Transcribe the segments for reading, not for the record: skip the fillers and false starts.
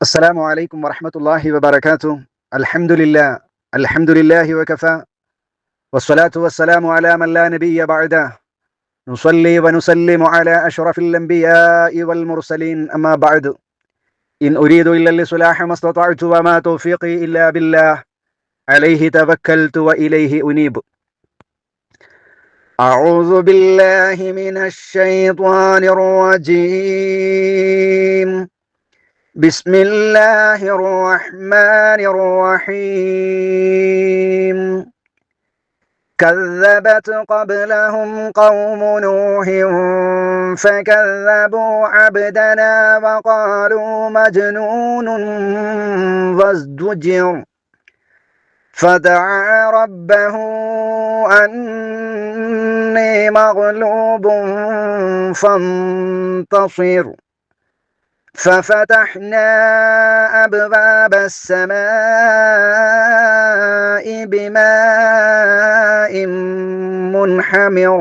السلام عليكم ورحمة الله وبركاته. الحمد لله وكفى، والصلاة والسلام على من لا نبي بعده. نصلي ونسلم على أشرف الأنبياء والمرسلين، أما بعد. إن أريد إلا الإصلاح ما استطعت، وما توفيقي إلا بالله، عليه توكلت وإليه أنيب. أعوذ بالله من الشيطان الرجيم. بسم الله الرحمن الرحيم. كذبت قبلهم قوم نوح فكذبوا عبدنا وقالوا مجنون وازدجر فدعا ربه أني مغلوب فانتصر ففتحنا أبواب السماء بماء منحمر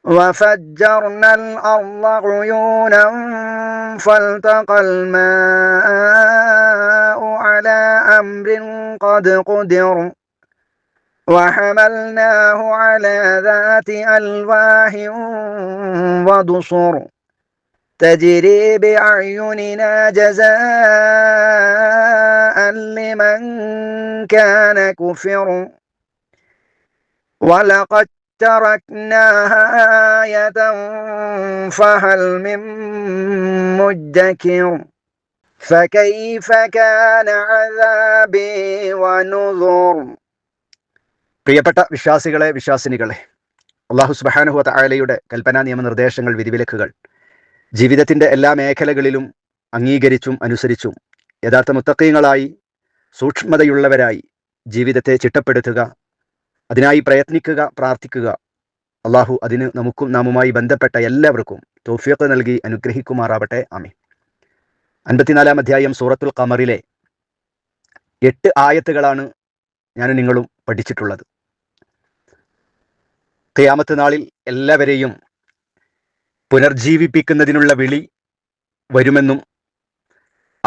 وفجرنا الأرض عيونا فالتقى الماء على أمر قد قدر وحملناه على ذات ألواح ودسر تجري بأعيننا جزاء لمن كان كفر ولقد تركناها آية فهل من مدكر فكيف كان عذابي ونذر. പ്രിയപ്പെട്ട വിശ്വാസികളെ, വിശ്വാസിനികളെ, അല്ലാഹു സുബ്ഹാനഹു വ തആലയുടെ കൽപ്പനാ നിയമനിർദ്ദേശങ്ങൾ, വിധിവിലക്കുകൾ ജീവിതത്തിൻ്റെ എല്ലാ മേഖലകളിലും അംഗീകരിച്ചും അനുസരിച്ചും യഥാർത്ഥ മുത്തഖീങ്ങളായി സൂക്ഷ്മതയുള്ളവരായി ജീവിതത്തെ ചിട്ടപ്പെടുത്തുക, അതിനായി പ്രയത്നിക്കുക, പ്രാർത്ഥിക്കുക. അള്ളാഹു അതിന് നമുക്കും നാമുമായി ബന്ധപ്പെട്ട എല്ലാവർക്കും തൗഫീഖ് നൽകി അനുഗ്രഹിക്കുമാറാവട്ടെ. ആമീൻ. 54-ാം അധ്യായം സൂറത്തുൽ ഖമറിലെ 8 ആയത്തുകളാണ് ഞാനും നിങ്ങളും പഠിച്ചിട്ടുള്ളത്. ഖിയാമത്ത് നാളിൽ എല്ലാവരെയും പുനർജീവിപ്പിക്കുന്നതിനുള്ള വിളി വരുമെന്നും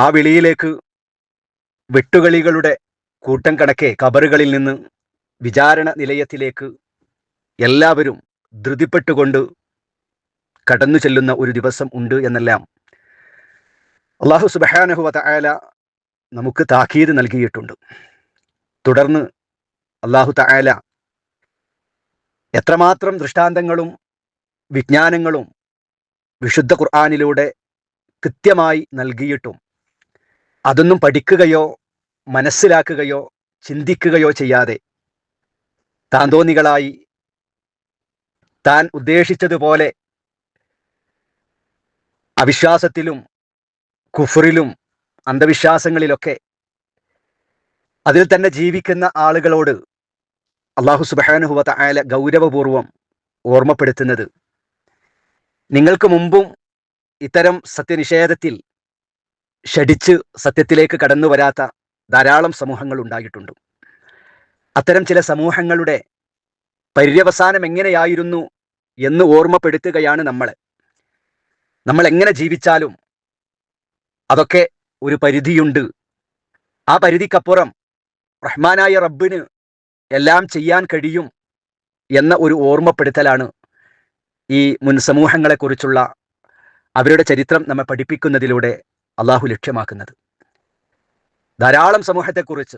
ആ വിളിയിലേക്ക് വെട്ടുകളികളുടെ കൂട്ടം കണക്കെ ഖബറുകളിൽ നിന്ന് വിചാരണ നിലയത്തിലേക്ക് എല്ലാവരും ധൃതിപ്പെട്ടുകൊണ്ട് കടന്നു ചെല്ലുന്ന ഒരു ദിവസം ഉണ്ട് എന്നെല്ലാം അല്ലാഹു സുബ്ഹാനഹു വ തആല നമുക്ക് താക്കീത് നൽകിയിട്ടുണ്ട്. തുടർന്ന് അല്ലാഹു തആല എത്രമാത്രം ദൃഷ്ടാന്തങ്ങളും വിജ്ഞാനങ്ങളും വിശുദ്ധ ഖുർആനിലൂടെ കൃത്യമായി നൽകിയിട്ടും അതൊന്നും പഠിക്കുകയോ മനസ്സിലാക്കുകയോ ചിന്തിക്കുകയോ ചെയ്യാതെ താന്തോന്നികളായി താൻ ഉദ്ദേശിച്ചതുപോലെ അവിശ്വാസത്തിലും കുഫറിലും അന്ധവിശ്വാസങ്ങളിലൊക്കെ അതിൽ തന്നെ ജീവിക്കുന്ന ആളുകളോട് അല്ലാഹു സുബ്ഹാനഹു വ തആല ഗൗരവപൂർവം ഓർമ്മപ്പെടുത്തുന്നത്, നിങ്ങൾക്ക് മുമ്പും ഇത്തരം സത്യനിഷേധത്തിൽ ഷടിച്ച് സത്യത്തിലേക്ക് കടന്നു വരാത്ത ധാരാളം സമൂഹങ്ങൾ ഉണ്ടായിട്ടുണ്ട്. അത്തരം ചില സമൂഹങ്ങളുടെ പര്യവസാനം എങ്ങനെയായിരുന്നു എന്ന് ഓർമ്മപ്പെടുത്തുകയാണ് നമ്മൾ എങ്ങനെ ജീവിച്ചാലും അതൊക്കെ ഒരു പരിധിയുണ്ട്. ആ പരിധിക്കപ്പുറം റഹ്മാനായ റബ്ബിന് എല്ലാം ചെയ്യാൻ കഴിയും എന്ന ഒരു ഓർമ്മപ്പെടുത്തലാണ് ഈ മുൻ സമൂഹങ്ങളെക്കുറിച്ചുള്ള അവരുടെ ചരിത്രം നമ്മെ പഠിപ്പിക്കുന്നതിലൂടെ അള്ളാഹു ലക്ഷ്യമാക്കുന്നത്. ധാരാളം സമൂഹത്തെക്കുറിച്ച്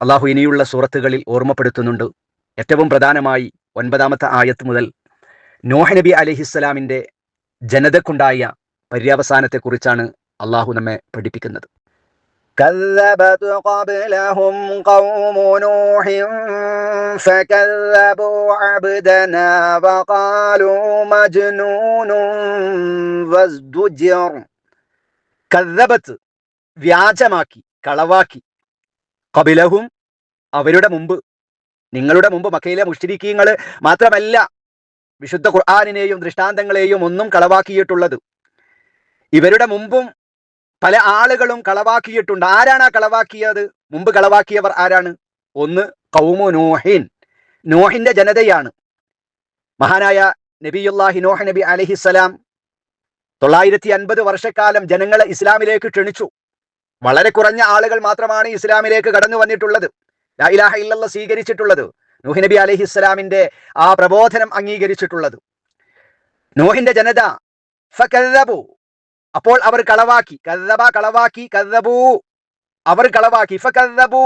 അള്ളാഹു ഇനിയുള്ള സൂറത്തുകളിൽ ഓർമ്മപ്പെടുത്തുന്നുണ്ട്. ഏറ്റവും പ്രധാനമായി 9-ാമത്തെ ആയത്ത് മുതൽ നോഹ് നബി അലൈഹിസ്സലാമിൻ്റെ ജനതക്കുണ്ടായ പര്യവസാനത്തെക്കുറിച്ചാണ് അള്ളാഹു നമ്മെ പഠിപ്പിക്കുന്നത്. كذبت قبلهم قوم نوح فكذبوا عبدنا وقالوا مجنون وازدجر. കذبت വ്യാജമാക്കി, കളവാക്കി, ഖബലഹും അവരുടെ മുമ്പ്, നിങ്ങളുടെ മുമ്പ് മക്കയിലെ മുശ്രിക്കീങ്ങൾ മാത്രമല്ല വിശുദ്ധ ഖുർആനിനെയും ദൃഷ്ടാന്തങ്ങളെയും ഒന്നും കളവാക്കിയിട്ടുള്ളത്. ഇവരുടെ മുമ്പും പല ആളുകളും കളവാക്കിയിട്ടുണ്ട്. ആരാണ് ആ കളവാക്കിയത്? മുമ്പ് കളവാക്കിയവർ ആരാണ്? ഒന്ന് ഖൗമു നൂഹിൻ, നോഹിന്റെ ജനതയാണ്. മഹാനായ നബിയുല്ലാഹി നോഹ് നബി അലൈഹിസ്സലാം 950 വർഷക്കാലം ജനങ്ങളെ ഇസ്ലാമിലേക്ക് ക്ഷണിച്ചു. വളരെ കുറഞ്ഞ ആളുകൾ മാത്രമാണ് ഇസ്ലാമിലേക്ക് കടന്നു വന്നിട്ടുള്ളത്, ലാ ഇലാഹ ഇല്ലല്ലാഹ് സ്വീകരിച്ചിട്ടുള്ളത്, നൂഹ് നബി അലൈഹിസ്സലാമിന്റെ ആ പ്രബോധനം അംഗീകരിച്ചിട്ടുള്ളത്. നൂഹിന്റെ ജനത ഫകദ്ദബു, അപ്പോൾ അവർ കളവാക്കി, കദ്ദബ കളവാക്കി, കദ്ദബു അവർ കളവാക്കി, ഫകദ്ദബു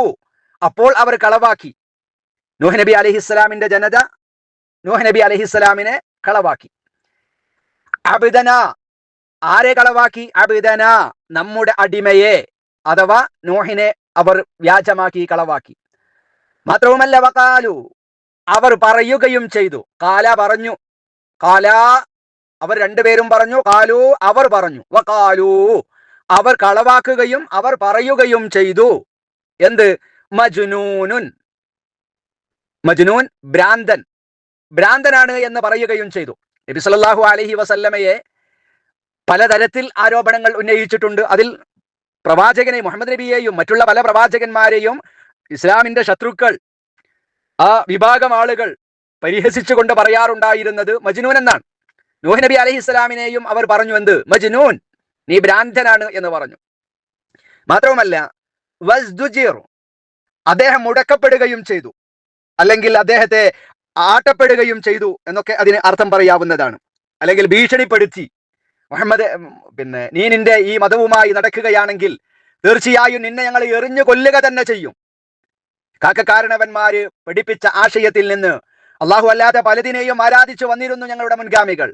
അപ്പോൾ അവർ കളവാക്കി. നൂഹ് നബി അലൈഹിസ്സലാമിന്റെ ജനത നൂഹ് നബി അലൈഹിസ്സലാമിനെ കളവാക്കി. അബ്ദന, ആരെ കളവാക്കി? അബ്ദന, നമ്മുടെ അടിമയെ, അഥവാ നൂഹിനെ അവർ വ്യാജമാക്കി, കളവാക്കി. മാത്രവുമല്ല വഖാലു, അവർ പറയുകയും ചെയ്തു. കാല പറഞ്ഞു, കാല അവർ രണ്ടുപേരും പറഞ്ഞു, കാലു അവർ പറഞ്ഞു, വഖാലു അവർ കളവാക്കുകയും അവർ പറയുകയും ചെയ്തു. എന്ത്? മജ്നൂനുൻ, മജ്നൂൻ ഭ്രാന്തൻ, ഭ്രാന്തനാണ് എന്ന് പറയുകയും ചെയ്തു. നബി സല്ലല്ലാഹു അലൈഹി വസല്ലമയെ പലതരത്തിൽ ആരോപണങ്ങൾ ഉന്നയിച്ചിട്ടുണ്ട്. അതിൽ പ്രവാചകനെ മുഹമ്മദ് നബിയെയും മറ്റുള്ള പല പ്രവാചകന്മാരെയും ഇസ്ലാമിന്റെ ശത്രുക്കൾ, ആ വിഭാഗം ആളുകൾ പരിഹസിച്ചുകൊണ്ട് പറയാറുണ്ടായിരുന്നത് മജ്നൂൻ എന്നാണ്. നൂഹ് നബി അലൈഹി ഇസ്ലാമിനെയും അവർ പറഞ്ഞു, എന്ത്? മജ്നൂൻ, നീ ഭ്രാന്തനാണ് എന്ന് പറഞ്ഞു. മാത്രവുമല്ല വസ്ദുജിർ, അദ്ദേഹം മുടക്കപ്പെടുകയും ചെയ്തു, അല്ലെങ്കിൽ അദ്ദേഹത്തെ ആട്ടപ്പെടുകയും ചെയ്തു എന്നൊക്കെ അതിന് അർത്ഥം പറയാവുന്നതാണ്. അല്ലെങ്കിൽ ഭീഷണിപ്പെടുത്തി, മുഹമ്മദ് നീ നിന്റെ ഈ മതവുമായി നടക്കുകയാണെങ്കിൽ തീർച്ചയായും നിന്നെ ഞങ്ങൾ എറിഞ്ഞു കൊല്ലുക തന്നെ ചെയ്യും. കാരണവന്മാര് പഠിപ്പിച്ച ആശയത്തിൽ നിന്ന് അള്ളാഹു അല്ലാതെ പലതിനെയും ആരാധിച്ചു വന്നിരുന്നു ഞങ്ങളുടെ മുൻഗാമികൾ.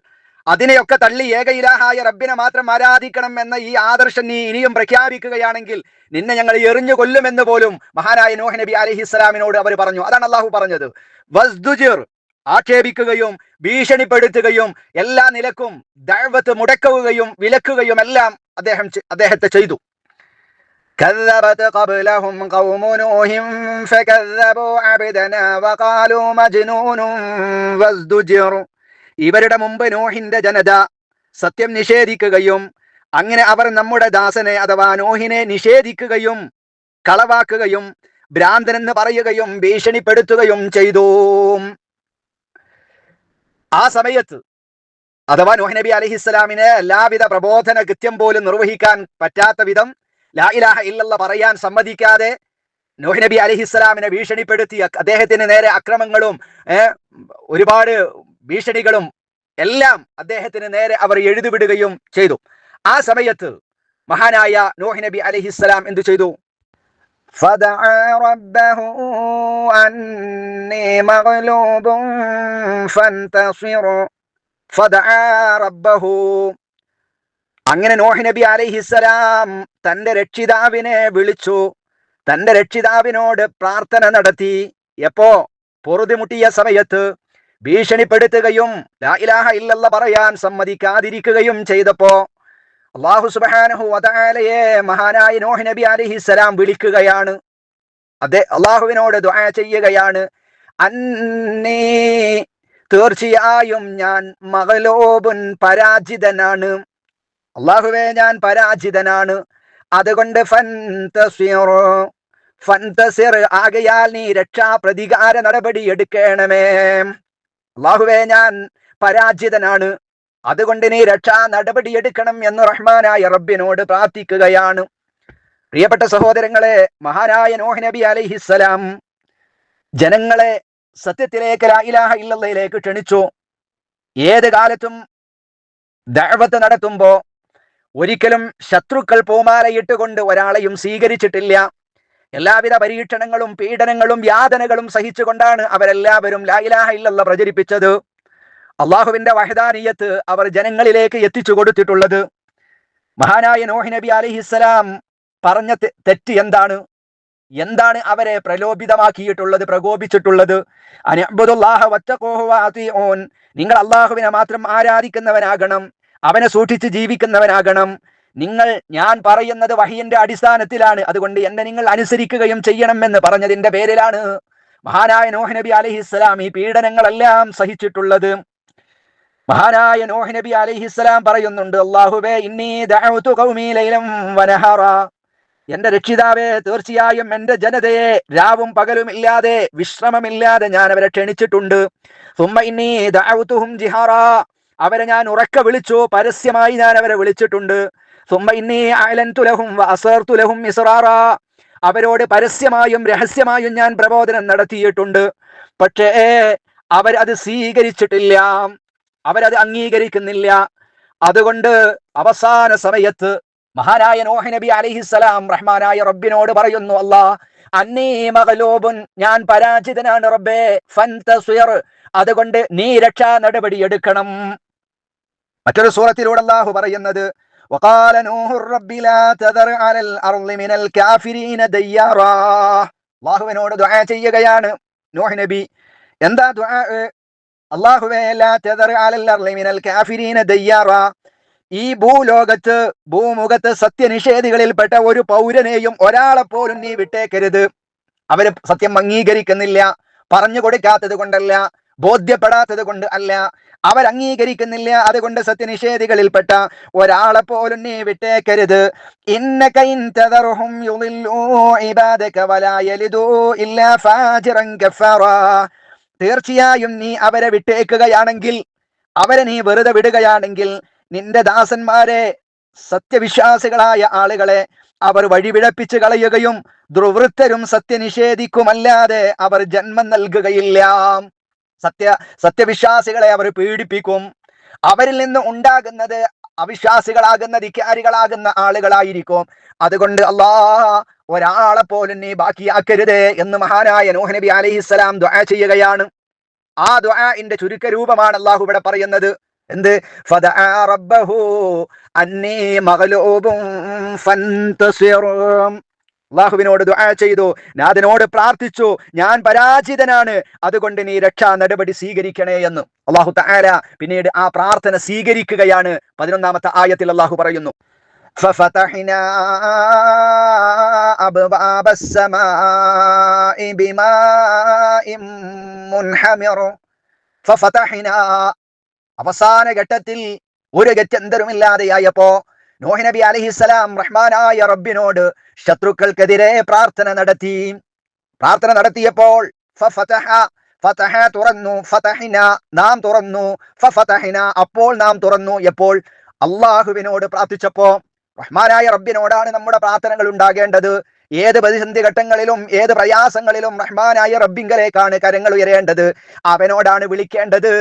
അതിനെയൊക്കെ തള്ളി ഏക ഇലാഹായ റബ്ബിനെ മാത്രം ആരാധിക്കണം എന്ന ഈ ആദർശം നീ ഇനിയും പ്രഖ്യാപിക്കുകയാണെങ്കിൽ നിന്നെ ഞങ്ങൾ എറിഞ്ഞു കൊല്ലുമെന്ന് പോലും മഹാനായ നൂഹ് നബി അലൈഹിസ്സലാമിനോട് അവർ പറഞ്ഞു. അതാണ് അള്ളാഹു പറഞ്ഞത്. വസ്ദുജിർ, ആക്ഷേപിക്കുകയും ഭീഷണിപ്പെടുത്തുകയും എല്ലാ നിലക്കും ദഅവത്ത് മുടക്കുകയും വിലക്കുകയും എല്ലാം അദ്ദേഹത്തെ ചെയ്തു. كذبت قبلهم قوم نوح فكذبوا عبدنا وقالوا مجنون وازدجر, ഇവരുടെ മുമ്പ് നൂഹിന്റെ ജനത സത്യം നിഷേധിക്കുകയും അങ്ങനെ അവർ നമ്മുടെ ദാസനെ അഥവാ നൂഹിനെ നിഷേധിക്കുകയും കളവാക്കുകയും ഭ്രാന്തനെന്ന് പറയുകയും ഭീഷണിപ്പെടുത്തുകയും ചെയ്തു. ആ സമയത്ത് അഥവാ നൂഹ് നബി അലൈഹിസ്സലാമിനെ എല്ലാവിധ പ്രബോധന കൃത്യം പോലും നിർവഹിക്കാൻ പറ്റാത്ത വിധം ലാ ഇലാഹ ഇല്ലല്ലാഹ് പറയാൻ സമ്മതിക്കാതെ നൂഹ് നബി അലൈഹിസ്സലാമിനെ ഭീഷണിപ്പെടുത്തി അദ്ദേഹത്തിന് നേരെ അക്രമങ്ങളും ഒരുപാട് ഭീഷണികളും എല്ലാം അദ്ദേഹത്തിന് നേരെ അവർ എഴുതിവിടുകയും ചെയ്തു. ആ സമയത്ത് മഹാനായ നൂഹ് നബി അലൈഹിസ്സലാം എന്തു ചെയ്തു? ഫദഅ റബ്ബഹു അന്നീ മഗ്ലൂബുൻ ഫന്തസിർ, ഫദഅ റബ്ബഹു, അങ്ങനെ നൂഹ് നബി അലൈഹിസ്സലാം തന്റെ രക്ഷിതാവിനെ വിളിച്ചു, തന്റെ രക്ഷിതാവിനോട് പ്രാർത്ഥന നടത്തി. എപ്പോ? പൊറുതിമുട്ടിയ സമയത്ത്, ഭീഷണിപ്പെടുത്തുകയും ലാ ഇലാഹ ഇല്ലല്ലാഹ് പറയാൻ സമ്മതിക്കാതിരിക്കുകയും ചെയ്തപ്പോ അല്ലാഹു സുബ്ഹാനഹു വ തആലയെ മഹാനായ നൂഹ് നബി അലൈഹിസ്സലാം വിളിക്കുകയാണ്. അല്ലാഹുവിനോട് ദുആ ചെയ്യുകയാണ്. അന്നീ, തീർച്ചയായും ഞാൻ മഗ്ലൂബുൻ, പരാജിതനാണ്. അല്ലാഹുവേ, ഞാൻ പരാജിതനാണ്. അതുകൊണ്ട് ഫന്തസിർ, ഫന്തസിർ, ആകയാൽ നീ രക്ഷാ പ്രതികാര നടപടി എടുക്കണമേ. അല്ലാഹുവേ, ഞാൻ പരാജിതനാണ്, അതുകൊണ്ട് നീ രക്ഷാ നടപടി എടുക്കണം എന്ന് റഹ്മാനായ റബ്ബിനോട് പ്രാർത്ഥിക്കുകയാണ്. പ്രിയപ്പെട്ട സഹോദരങ്ങളെ, മഹാനായ നൂഹ് നബി അലൈഹിസ്സലാം ജനങ്ങളെ സത്യത്തിലേക്ക്, ലാ ഇലാഹ ഇല്ലല്ലാഹിലേക്ക് ക്ഷണിച്ചു. ഏത് കാലത്തും ദഅവത്ത് നടത്തുമ്പോ ഒരിക്കലും ശത്രുക്കൾ പൂമാലയിട്ടുകൊണ്ട് ഒരാളെയും സ്വീകരിച്ചിട്ടില്ല. എല്ലാവിധ പരീക്ഷണങ്ങളും പീഡനങ്ങളും യാതനകളും സഹിച്ചുകൊണ്ടാണ് അവരെല്ലാവരും ലാ ഇലാഹ ഇല്ലല്ലാഹ് പ്രചരിപ്പിച്ചത്. അള്ളാഹുവിന്റെ വഹദാനിയത്ത് അവർ ജനങ്ങളിലേക്ക് എത്തിച്ചു കൊടുത്തിട്ടുള്ളത്. മഹാനായ നൂഹ് നബി അലൈഹിസ്സലാം പറഞ്ഞ തെറ്റ് എന്താണ്? എന്താണ് അവരെ പ്രലോഭിതമാക്കിയിട്ടുള്ളത്, പ്രകോപിച്ചിട്ടുള്ളത്? അനിഅ്ബുദുല്ലാഹ വത്തഖൂഹു വഅതീഊൻ, നിങ്ങൾ അള്ളാഹുവിനെ മാത്രം ആരാധിക്കുന്നവനാകണം, അവനെ സൂക്ഷിച്ച് ജീവിക്കുന്നവനാകണം. നിങ്ങൾ, ഞാൻ പറയുന്നത് വഹിയിന്റെ അടിസ്ഥാനത്തിലാണ്, അതുകൊണ്ട് എന്നെ നിങ്ങൾ അനുസരിക്കുകയും ചെയ്യണമെന്ന് പറഞ്ഞതിന്റെ പേരിലാണ് മഹാനായ നൂഹ് നബി അലൈഹിസ്സലാം ഈ പീഡനങ്ങളെല്ലാം സഹിച്ചിട്ടുള്ളത്. മഹാനായ നൂഹ് നബി അലൈഹിസ്സലാം പറയുന്നുണ്ട്, അല്ലാഹുവേ, ഇന്നി ദഅഉതു ഖൗമി ലൈലൻ വനഹറ, എന്റെ രക്ഷിതാവേ, തീർച്ചയായും എന്റെ ജനതയെ രാവും പകലും ഇല്ലാതെ, വിശ്രമമില്ലാതെ ഞാൻ അവരെ ക്ഷണിച്ചിട്ടുണ്ട്. സുമ്മ ഇന്നി ദഅഉതുഹും ജിഹാറ, അവരെ ഞാൻ ഉറക്കെ വിളിച്ചു, പരസ്യമായി ഞാൻ അവരെ വിളിച്ചിട്ടുണ്ട്. സുമ്മ ഇന്നി അഅലൻതു ലഹും വഅസർതു ലഹും ഇസ്റാറാ. അവരോട് പരസ്യമായും രഹസ്യമായും ഞാൻ പ്രബോധനം നടത്തിയിട്ടുണ്ട്. പക്ഷേ അവരത് സ്വീകരിച്ചിട്ടില്ല, അവരത് അംഗീകരിക്കുന്നില്ല. അതുകൊണ്ട് അവസാന സമയത്ത് മഹാനായ നോഹ് നബി അലൈഹിസ്സലാം റഹ്മാനായ റബ്ബിനോട് പറയുന്നു, അല്ലാ അന്നീ മഗ്ലൂബുൻ, ഞാൻ പരാജിതനാണ് റബ്ബേ, ഫന്തസിർ, അതുകൊണ്ട് നീ രക്ഷാ നടപടി എടുക്കണം. മറ്റൊരു സൂറത്തിലൂടെ അല്ലാഹു പറയുന്നത്, വഖാല നൂഹു റബ്ബി ലാ തദർ അലൽ അർളി മിനൽ കാഫിരീന ദയ്യാറാ. അല്ലാഹുവിനോട് ദുആ ചെയ്യുകയാണ് നോഹ് നബി. എന്താ ദുആ? അല്ലാഹുവേ ലാ തദർ അലൽ അർളി മിനൽ കാഫിരീന ദയ്യാറാ, ഈ ഭൂമുഖത്ത് സത്യനിഷേധികളിൽപ്പെട്ട ഒരു പൗരനെയും ഒരാളെ പോലും നീ വിട്ടേക്കരുത്. അവര് സത്യം അംഗീകരിക്കുന്നില്ല, പറഞ്ഞു കൊടുക്കാത്തത് കൊണ്ടല്ല, ബോധ്യപ്പെടാത്തത് കൊണ്ട് അല്ല, അവരംഗീകരിക്കുന്നില്ല. അതുകൊണ്ട് സത്യനിഷേധികളിൽപ്പെട്ട ഒരാളെ പോലും നീ വിട്ടേക്കരുത്. ഇന്നക ഇൻ തദർഹും യുളില്ലൂ ഇബാദക വലാ യലിദൂ ഇല്ലാ ഫാജിറൻ കഫാറാ. തീർച്ചയായും നീ അവരെ വിട്ടേക്കുകയാണെങ്കിൽ, അവരെ നീ വെറുതെ വിടുകയാണെങ്കിൽ, നിന്റെ ദാസന്മാരെ, സത്യവിശ്വാസികളായ ആളുകളെ അവർ വഴിപിഴപ്പിച്ച് കളയുകയും ദുർവൃത്തരും സത്യനിഷേധിക്കുമല്ലാതെ അവർ ജന്മം നൽകുകയില്ല. സത്യവിശ്വാസികളെ അവർ പീഡിപ്പിക്കും. അവരിൽ നിന്ന് ഉണ്ടാകുന്നത് അവിശ്വാസികളാകുന്ന ധിക്കാരികളാകുന്ന ആളുകളായിരിക്കും. അതുകൊണ്ട് ഒരാളെ പോലും നീ ബാക്കിയാക്കരുതേ എന്ന് മഹാനായ നൂഹ് നബി അലൈഹിസ്സലാം ദുആ ചെയ്യുകയാണ്. ആ ദുആഇന്റെ ചുരുക്ക രൂപമാണ് അല്ലാഹു ഇവിടെ പറയുന്നത്. എന്ത്? ഫദഅ റബ്ബഹു അന്നീ മഗ്ലൂബുൻ ഫന്തസിർ. അല്ലാഹുവിനോട് ദുആ ചെയ്തു, നാഥനോട് പ്രാർത്ഥിച്ചു, ഞാൻ പരാജിതനാണ്, അതുകൊണ്ട് നീ രക്ഷാ നടപടി സ്വീകരിക്കണേ എന്ന്. അല്ലാഹു തആല പിന്നീട് ആ പ്രാർത്ഥന സ്വീകരിക്കുകയാണ്. 11ാമത്തെ ആയത്തിൽ അല്ലാഹു പറയുന്നു, ഫഫതഹ്നാ അബ്വാബസ് സമാഇ ബിമാഇൻ മുൻഹമിർ. ഫഫതഹ്നാ, അവസാന ഘട്ടത്തിൽ ഒരു ഗത്യന്തരമില്ലാതെയായപ്പോ നോഹ് നബി അലൈഹിസ്സലാം റഹ്മാനായ റബ്ബിനോട് ശത്രുക്കൾക്കെതിരെ പ്രാർത്ഥന നടത്തിയപ്പോൾ ഫതഹ തുറന്നു, ഫതഹ്ന നാം തുറന്നു, ഫഫതഹ്ന അപ്പോൾ നാം തുറന്നു. എപ്പോൾ? അള്ളാഹുവിനോട് പ്രാർത്ഥിച്ചപ്പോ. റഹ്മാനായ റബ്ബിനോടാണ് നമ്മുടെ പ്രാർത്ഥനകൾ ഉണ്ടാകേണ്ടത്. ഏത് പ്രതിസന്ധി ഘട്ടങ്ങളിലും ഏത് പ്രയാസങ്ങളിലും റഹ്മാനായ റബ്ബിങ്കലേക്കാണ് കരങ്ങൾ ഉയരേണ്ടത്, അവനോടാണ് വിളിക്കേണ്ടത്.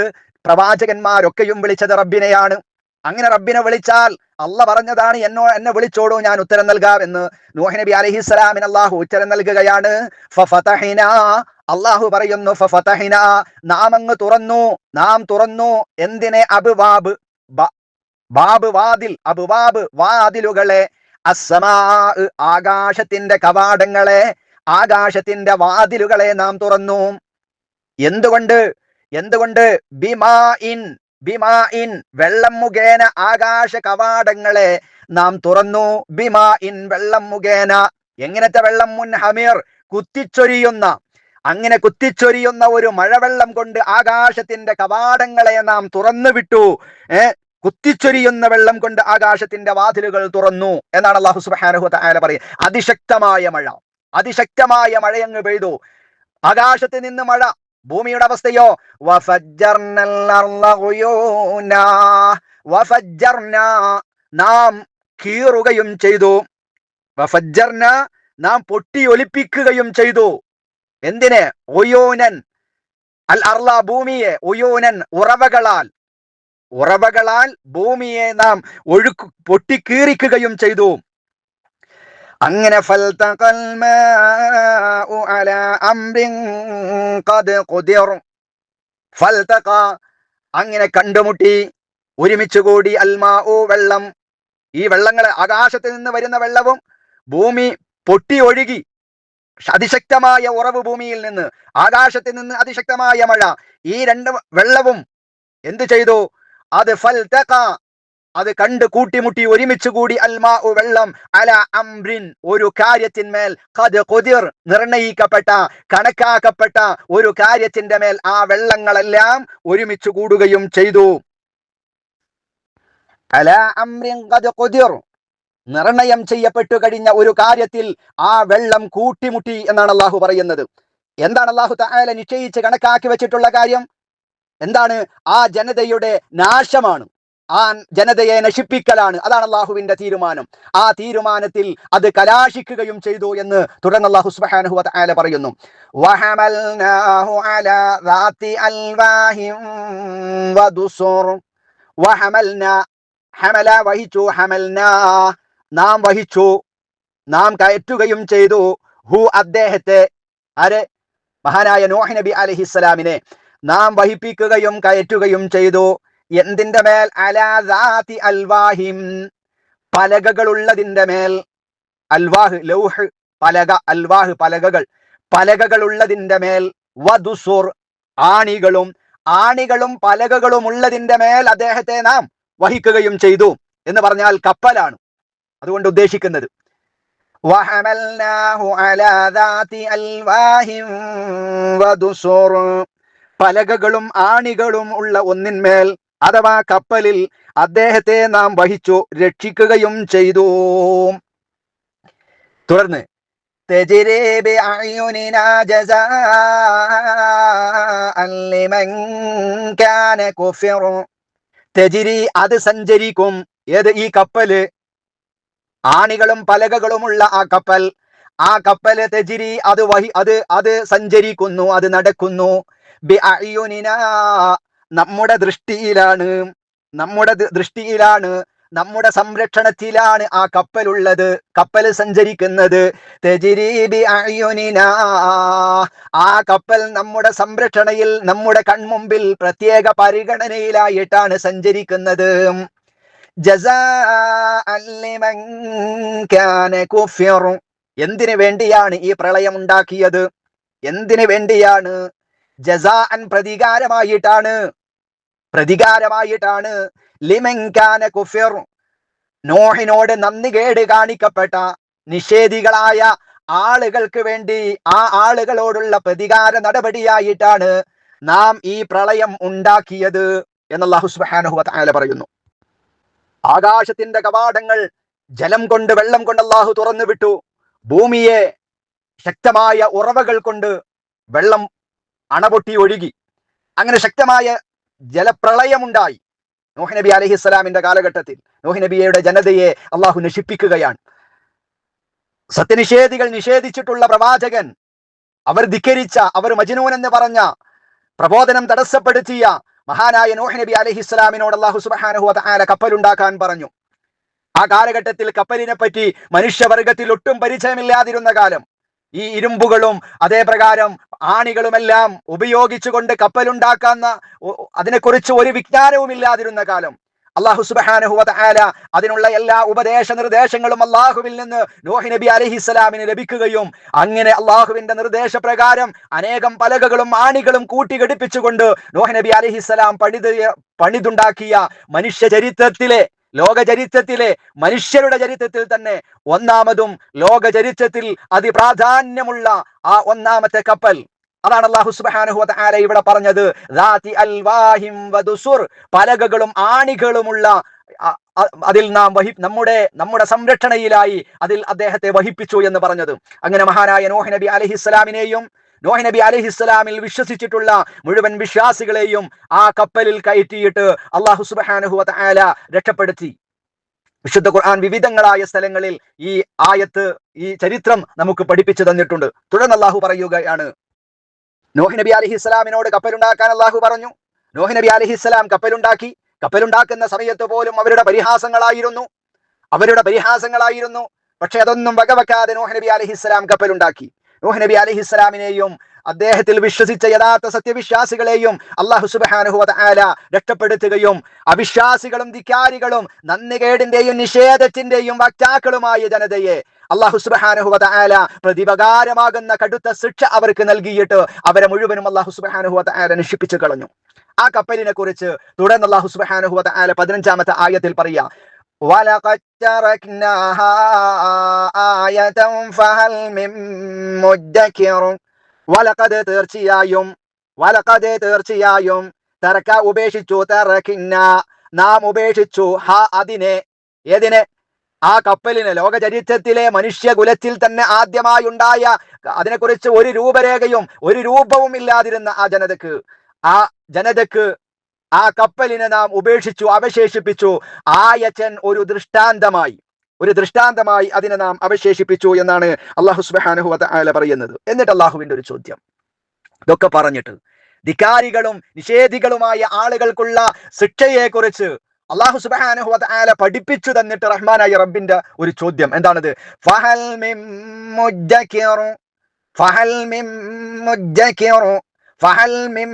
പ്രവാചകന്മാരൊക്കെയും വിളിച്ചത് റബ്ബിനെയാണ്. അങ്ങനെ റബ്ബിനെ വിളിച്ചാൽ അള്ള പറഞ്ഞതാണ്, എന്നെ വിളിച്ചോളൂ, ഞാൻ ഉത്തരം നൽകാം എന്ന്. നൂഹ് നബി അലൈഹിസ്സലാമിന് അല്ലാഹു ഉത്തരം നൽകുകയാണ്. ഫഫതഹ്ന, അല്ലാഹു പറയുന്നു, ഫഫതഹ്ന നാം അങ്ങ് തുറന്നു, നാം തുറന്നു. എന്തിനെ? അബ്വാബ്, ബാബ് വാതിൽ, അബ്വാബ് വാതിലുകളെ, അസ്സമാ ആകാശത്തിന്റെ കവാടങ്ങളെ, ആകാശത്തിന്റെ വാതിലുകളെ നാം തുറന്നു. എന്തുകൊണ്ട്? ബിമാഇൻ വെള്ളം മുഖേന ആകാശ കവാടങ്ങളെ നാം തുറന്നു. ബിമാഇൻ വെള്ളം മുഖേന. എങ്ങനത്തെ വെള്ളം? മുൻഹമിർ, കുത്തിച്ചൊരിയുന്ന. അങ്ങനെ കുത്തിച്ചൊരിയുന്ന ഒരു മഴവെള്ളം കൊണ്ട് ആകാശത്തിന്റെ കവാടങ്ങളെ നാം തുറന്നു വിട്ടു. കുത്തിച്ചൊരിയുന്ന വെള്ളം കൊണ്ട് ആകാശത്തിന്റെ വാതിലുകൾ തുറന്നു എന്നാണ് അല്ലാഹു സുബ്ഹാനഹു വ തആല പറയുന്നത്. അതിശക്തമായ മഴയങ്ങ് പെയ്തു. ആകാശത്ത് നിന്ന് മഴ. ഭൂമിയുടെ അവസ്ഥയോ? നാം കീറുകയും ചെയ്തു. നാം പൊട്ടിയൊലിപ്പിക്കുകയും ചെയ്തു. എന്തിനെ? ഉയൂനൻ അൽ അർള, ഭൂമിയെ, ഉയൂനൻ ഉറവകളാൽ ഭൂമിയെ നാം പൊട്ടിക്കീറിക്കുകയും ചെയ്തു. അങ്ങനെ ഫൽതഖൽ മാഉ അലാ അംരിൻ ഖദ് ഖുദിർ. ഫൽതഖ, അങ്ങനെ കണ്ടുമുട്ടി, ഒരുമിച്ച് കൂടി, അൽമാഉ വെള്ളം. ഈ വെള്ളങ്ങൾ, ആകാശത്ത് നിന്ന് വരുന്ന വെള്ളവും ഭൂമി പൊട്ടി ഒഴുകി, അതിശക്തമായ ഉറവ് ഭൂമിയിൽ നിന്ന്, ആകാശത്ത് നിന്ന് അതിശക്തമായ മഴ, ഈ രണ്ട് വെള്ളവും എന്ത് ചെയ്തു? അത് ഫൽതഖ, അത് കണ്ട് കൂട്ടിമുട്ടി, ഒരുമിച്ച് കൂടി, അൽമാഉ വെള്ളം, അല അംറിൻ ഒരു കാര്യത്തിന്മേൽ, ഖദ് ഖുദിർ നിർണയിക്കപ്പെട്ട, കണക്കാക്കപ്പെട്ട ഒരു കാര്യത്തിന്റെ മേൽ ആ വെള്ളങ്ങളെല്ലാം ഒരുമിച്ച് കൂടുകയും ചെയ്തു. അല അംറിൻ ഖദ് ഖുദിർ, നിർണയം ചെയ്യപ്പെട്ടു കഴിഞ്ഞ ഒരു കാര്യത്തിൽ ആ വെള്ളം കൂട്ടിമുട്ടി എന്നാണ് അല്ലാഹു പറയുന്നത്. എന്താണ് അല്ലാഹു തആല നിശ്ചയിച്ച് കണക്കാക്കി വെച്ചിട്ടുള്ള കാര്യം? എന്താണ്? ആ ജനതയുടെ നാശമാണ്. ആ ജനതയെ നശിപ്പിക്കലാണ്. അതാണ് അള്ളാഹുവിന്റെ തീരുമാനം. ആ തീരുമാനത്തിൽ അത് കലാശിക്കുകയും ചെയ്തു എന്ന് തുടർന്ന് അള്ളാഹു സുബ്ഹാനഹു വ തആല പറയുന്നു. വഹമൽനാഹു അലാ ദാതി അൽവാഹിം വദുസുർ. വഹമൽന, ഹമല വഹിച്ചു, ഹമൽന നാം വഹിച്ചു, നാം കയറ്റുകയും ചെയ്തു, ഹു അദ്ദേഹത്തെ, ആരെ? മഹാനായ നൂഹ് നബി അലൈഹിസ്സലാമിനെ നാം വഹിപ്പിക്കുകയും കയറ്റുകയും ചെയ്തു. എന്തിന്റെ മേൽ? അലാ ദാതി അൽവാഹിം, പലകകളുള്ളതിന്റെ മേൽ. അൽവാഹ് ലൗഹ്, പലക, അൽവാഹ് പലകകൾ, പലകകളുള്ളതിന്റെ മേൽ. വദുസുർ, ആണികളും, ആണികളും പലകകളും ഉള്ളതിന്റെ മേൽ അദ്ദേഹത്തെ നാം വഹിക്കുകയും ചെയ്തു എന്ന് പറഞ്ഞാൽ കപ്പലാണ് അതുകൊണ്ട് ഉദ്ദേശിക്കുന്നത്. വഹമൽനാഹു അലാ ദാതി അൽവാഹിം വദുസുർ, പലകകളും ആണികളും ഉള്ള ഒന്നിന്മേൽ അഥവാ കപ്പലിൽ അദ്ദേഹത്തെ നാം വഹിച്ചു, രക്ഷിക്കുകയും ചെയ്തു. തുടർന്ന് തജ്രി ബിഅയുനിനാ ജസാഅൻ ലിമൻ കാന കുഫിർ. തജ്രി, അത് സഞ്ചരിക്കും. ഏത്? ഈ കപ്പല്, ആണികളും പലകകളുമുള്ള ആ കപ്പൽ. ആ കപ്പല് തജ്രി, അത് സഞ്ചരിക്കുന്നു, അത് നടക്കുന്നു. ബിഅയുനിനാ, നമ്മുടെ ദൃഷ്ടിയിലാണ്, നമ്മുടെ ദൃഷ്ടിയിലാണ്, നമ്മുടെ സംരക്ഷണത്തിലാണ് ആ കപ്പലുള്ളത്, കപ്പൽ സഞ്ചരിക്കുന്നത്. തജ്രി ബിഅയുനിനാ, ആ കപ്പൽ നമ്മുടെ സംരക്ഷണയിൽ, നമ്മുടെ കൺമുമ്പിൽ പ്രത്യേക പരിഗണനയിലായിട്ടാണ് സഞ്ചരിക്കുന്നത്. ജസാഅൻ ലിമൻ കാന കുഫിർ, എന്തിനു വേണ്ടിയാണ് ഈ പ്രളയം ഉണ്ടാക്കിയത്? എന്തിനു വേണ്ടിയാണ്? ജസാഅൻ, പ്രതികാരമായിട്ടാണ്, പ്രതികാരമായിട്ടാണ്. ലിമൻ കാന കുഫിർ, നോഹിനോട് നന്ദികേട് കാണിക്കപ്പെട്ട നിഷേധികളായ ആളുകൾക്ക് വേണ്ടി, ആ ആളുകളോടുള്ള പ്രതികാര നടപടിയായിട്ടാണ് നാം ഈ പ്രളയം ഉണ്ടാക്കിയത് എന്ന് അല്ലാഹു സുബ്ഹാനഹു വ തആല പറയുന്നു. ആകാശത്തിന്റെ കവാടങ്ങൾ ജലം കൊണ്ട്, വെള്ളം കൊണ്ട് അല്ലാഹു തുറന്നു വിട്ടു. ഭൂമിയെ ശക്തമായ ഉറവകൾ കൊണ്ട് വെള്ളം അണപൊട്ടി ഒഴുകി. അങ്ങനെ ശക്തമായ ജലപ്രളയമുണ്ടായി. നൂഹ് നബി അലൈഹിസ്സലാമിന്റെ കാലഘട്ടത്തിൽ നൂഹ് നബിയുടെ ജനതയെ അള്ളാഹു നശിപ്പിക്കുകയാണ്. സത്യനിഷേധികൾ, നിഷേധിച്ചിട്ടുള്ള പ്രവാചകൻ, അവർ ധിക്കരിച്ച, അവർ മജ്നൂൻ എന്ന് പറഞ്ഞ, പ്രബോധനം തടസ്സപ്പെടുത്തിയ മഹാനായ നൂഹ് നബി അലൈഹിസ്സലാമിനോട് അല്ലാഹു സുബ്ഹാനഹു വ തആല കപ്പലുണ്ടാക്കാൻ പറഞ്ഞു. ആ കാലഘട്ടത്തിൽ കപ്പലിനെ പറ്റി മനുഷ്യവർഗത്തിൽ ഒട്ടും പരിചയമില്ലാതിരുന്ന കാലം. ഈ ഇരുമ്പുകളും അതേ പ്രകാരം ആണികളുമെല്ലാം ഉപയോഗിച്ചുകൊണ്ട് കപ്പലുണ്ടാക്കാന്ന, അതിനെക്കുറിച്ച് ഒരു വിജ്ഞാനവും ഇല്ലാതിരുന്ന കാലം. അല്ലാഹു സുബ്ഹാനഹു വ തആല അതിനുള്ള എല്ലാ ഉപദേശ നിർദ്ദേശങ്ങളും അല്ലാഹുവിൽ നിന്ന് നൂഹ് നബി അലൈഹിസ്സലാമിന് ലഭിക്കുകയും അങ്ങനെ അല്ലാഹുവിന്റെ നിർദ്ദേശപ്രകാരം അനേകം പലകകളും ആണികളും കൂട്ടിഘടിപ്പിച്ചുകൊണ്ട് നൂഹ് നബി അലൈഹിസ്സലാം പണിതുണ്ടാക്കിയ മനുഷ്യ ചരിത്രത്തിലെ, ലോക ചരിത്രത്തിലെ, മനുഷ്യരുടെ ചരിത്രത്തിൽ തന്നെ ഒന്നാമതും ലോക ചരിത്രത്തിൽ അതിപ്രാധാന്യമുള്ള ആ ഒന്നാമത്തെ കപ്പൽ, അതാണ് അല്ലാഹു സുബ്ഹാനഹു വ തആല ഇവിടെ പറഞ്ഞത്. ദാതി അൽവാഹിം വദുസുർ, പലകകളും ആണികളുമുള്ള അതിൽ നാം നമ്മുടെ സംരക്ഷണയിലായി അതിൽ അദ്ദേഹത്തെ വഹിപ്പിച്ചു എന്ന് പറഞ്ഞത്. അങ്ങനെ മഹാനായ നൂഹ് നബി അലൈഹിസ്സലാമിനെയും നൂഹ് നബി അലൈഹിസ്സലാമിൽ വിശ്വസിച്ചിട്ടുള്ള മുഴുവൻ വിശ്വാസികളെയും ആ കപ്പലിൽ കയറ്റിയിട്ട് അല്ലാഹു സുബ്ഹാനഹു വ തആല രക്ഷപ്പെടുത്തി. വിശുദ്ധ ഖുർആൻ വിവിധങ്ങളായ സ്ഥലങ്ങളിൽ ഈ ആയത്ത്, ഈ ചരിത്രം നമുക്ക് പഠിപ്പിച്ചു തന്നിട്ടുണ്ട്. തുടർന്ന് അല്ലാഹു പറയുകയാണ്, നൂഹ് നബി അലൈഹിസ്സലാമിനോട് കപ്പലുണ്ടാക്കാൻ അല്ലാഹു പറഞ്ഞു. നൂഹ് നബി അലൈഹിസ്സലാം കപ്പലുണ്ടാക്കി. കപ്പലുണ്ടാക്കുന്ന സമയത്ത് പോലും അവരുടെ പരിഹാസങ്ങളായിരുന്നു. പക്ഷെ അതൊന്നും വകവെക്കാതെ നൂഹ് നബി അലൈഹിസ്സലാം കപ്പലുണ്ടാക്കി. നൂഹ് നബി അലൈഹിസ്സലാമിനെയും അദ്ദേഹത്തിൽ വിശ്വസിച്ച യഥാർത്ഥ സത്യവിശ്വാസികളെയും അല്ലാഹു സുബ്ഹാനഹു വ തആല രക്ഷപ്പെടുത്തുകയും അവിശ്വാസികളും ധിക്കാരികളും നന്ദികേടിന്റെയും നിഷേധത്തിന്റെയും വക്താക്കളുമായ ജനതയെ അല്ലാഹു സുബ്ഹാനഹു വ തആല പ്രതിപകാരമാകുന്ന കടുത്ത ശിക്ഷ അവർക്ക് നൽകിയിട്ട് അവരെ മുഴുവനും അല്ലാഹു സുബ്ഹാനഹു വ തആല നശിപ്പിച്ചു കളഞ്ഞു. ആ കപ്പലിനെ കുറിച്ച് തുടർന്ന് അല്ലാഹു സുബ്ഹാനഹു വ തആല 15-ാമത്തെ ആയത്തിൽ പറയാ, വലഖദ് തറക്നാഹാ ആയതൻ ഫഹൽ മിൻ മുദ്ദകിർ. വലഖദ് തീർച്ചയായും തറക ഉപേക്ഷിച്ചു, തറക്ന നാം ഉപേക്ഷിച്ചു, ഏതിനെ? ആ കപ്പലിനെ. ലോക ചരിത്രത്തിലെ മനുഷ്യകുലത്തിൽ തന്നെ ആദ്യമായി ഉണ്ടായ, അതിനെക്കുറിച്ച് ഒരു രൂപരേഖയും ഒരു രൂപവും ഇല്ലാതിരുന്ന ആ ജനതക്ക് ആ കപ്പലിനെ നാം ഉപേക്ഷിച്ചു, അവശേഷിപ്പിച്ചു. ആയതൻ ഒരു ദൃഷ്ടാന്തമായി അതിനെ നാം അവശേഷിപ്പിച്ചു എന്നാണ് അല്ലാഹു സുബ്ഹാനഹു വ തആല പറയുന്നത്. എന്നിട്ട് അല്ലാഹുവിന്റെ ഒരു ചോദ്യം, ഇതൊക്കെ പറഞ്ഞിട്ട് ധിക്കാരികളും നിഷേധികളുമായ ആളുകൾക്കുള്ള ശിക്ഷയെ കുറിച്ച് അല്ലാഹു സുബ്ഹാനഹു വ തആല പഠിപ്പിച്ചു തന്നിട്ട് റഹ്മാനായ റബ്ബിന്റെ ഒരു ചോദ്യം എന്താണത്? ഫഹൽ മിൻ മുദ്ദക്കിർ ഫഹൽ മിൻ മുദ്ദക്കിർ ഫഹൽ മിൻ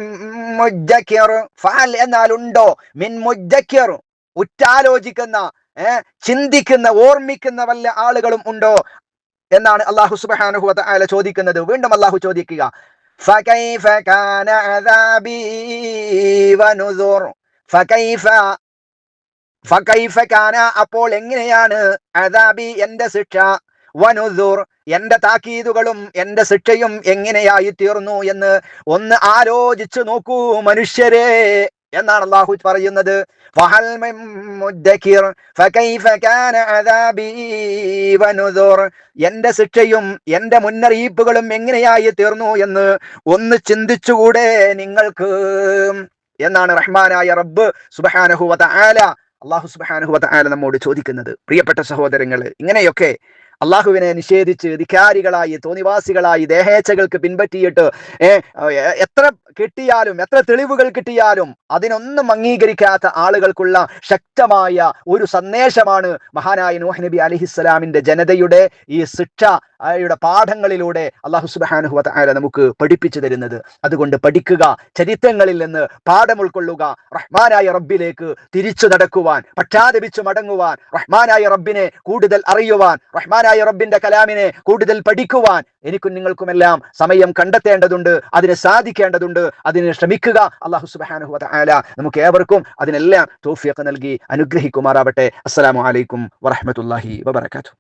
മുദ്ദക്കിർ. ഫഹൽ എന്നാൽ ഉണ്ടോ, മിൻ മുദ്ദക്കിർ ഉറ്റാലോചിക്കുന്ന, ചിന്തിക്കുന്ന, ഓർമ്മിക്കുന്ന വല്ല ആളുകളും ഉണ്ടോ എന്നാണ് അല്ലാഹു സുബ്ഹാനഹു വ തആല ചോദിക്കുന്നത്. വീണ്ടും അല്ലാഹു ചോദിക്കുക, ഫകൈഫ കാന അദാബി വനുദുർ. ഫകൈഫ കാന അപ്പോൾ എങ്ങനെയാണ്, അദാബി എന്റെ ശിക്ഷ, വനുദുർ എന്റെ താക്കീതുകളും എന്റെ ശിക്ഷയും എങ്ങനെയായി തീർന്നു എന്ന് ഒന്ന് ആലോചിച്ചു നോക്കൂ മനുഷ്യരെ എന്നാണ് അല്ലാഹു പറയുന്നത്. ഫഹൽ മിൻ മുദ്ദക്കിർ ഫകൈഫ കാന അദാബി വനുദുർ. എന്റെ ശിക്ഷയും എന്റെ മുന്നറിയിപ്പുകളും എങ്ങനെയായി തീർന്നു എന്ന് ഒന്ന് ചിന്തിച്ചുകൂടെ നിങ്ങൾക്ക് എന്നാണ് റഹ്മാനായ റബ്ബ് സുബ്ഹാനഹു വ തആല, അല്ലാഹു സുബ്ഹാനഹു വ തആല നമ്മോട് ചോദിക്കുന്നത്. പ്രിയപ്പെട്ട സഹോദരങ്ങളെ, ഇങ്ങനെയൊക്കെ അള്ളാഹുവിനെ നിഷേധിച്ച് ധിക്കാരികളായി, തോന്നിവാസികളായി, ദേഹേച്ഛകൾക്ക് പിൻപറ്റിയിട്ട് എത്ര കിട്ടിയാലും, എത്ര തെളിവുകൾ കിട്ടിയാലും അതിനൊന്നും അംഗീകരിക്കാത്ത ആളുകൾക്കുള്ള ശക്തമായ ഒരു സന്ദേശമാണ് മഹാനായ നൂഹ് നബി അലൈഹിസ്സലാമിന്റെ ജനതയുടെ ഈ ശിക്ഷയുടെ പാഠങ്ങളിലൂടെ അല്ലാഹു സുബ്ഹാനഹു വ തആല നമുക്ക് പഠിപ്പിച്ചു തരുന്നത്. അതുകൊണ്ട് പഠിക്കുക, ചരിത്രങ്ങളിൽ നിന്ന് പാഠം ഉൾക്കൊള്ളുക, റഹ്മാനായ റബ്ബിലേക്ക് തിരിച്ചു നടക്കുവാൻ, പക്ഷാതപിച്ചു മടങ്ങുവാൻ, റഹ്മാനായ റബ്ബിനെ കൂടുതൽ അറിയുവാൻ, റഹ്മാനായ റബ്ബിന്റെ കലാമിനെ കൂടുതൽ പഠിക്കുവാൻ എനിക്കും നിങ്ങൾക്കുമെല്ലാം സമയം കണ്ടെത്തേണ്ടതുണ്ട്, അതിന് സാധിക്കേണ്ടതുണ്ട്, അതിന് ശ്രമിക്കുക. അല്ലാഹു സുബ്ഹാനഹു വ തആല നമുക്ക് ഏവർക്കും അതിനെല്ലാം തൗഫീഖ് നൽകി അനുഗ്രഹിക്കുമാറാവട്ടെ. അസ്സലാമു അലൈക്കും വറഹ്മത്തുള്ളാഹി വബറകാതുഹു.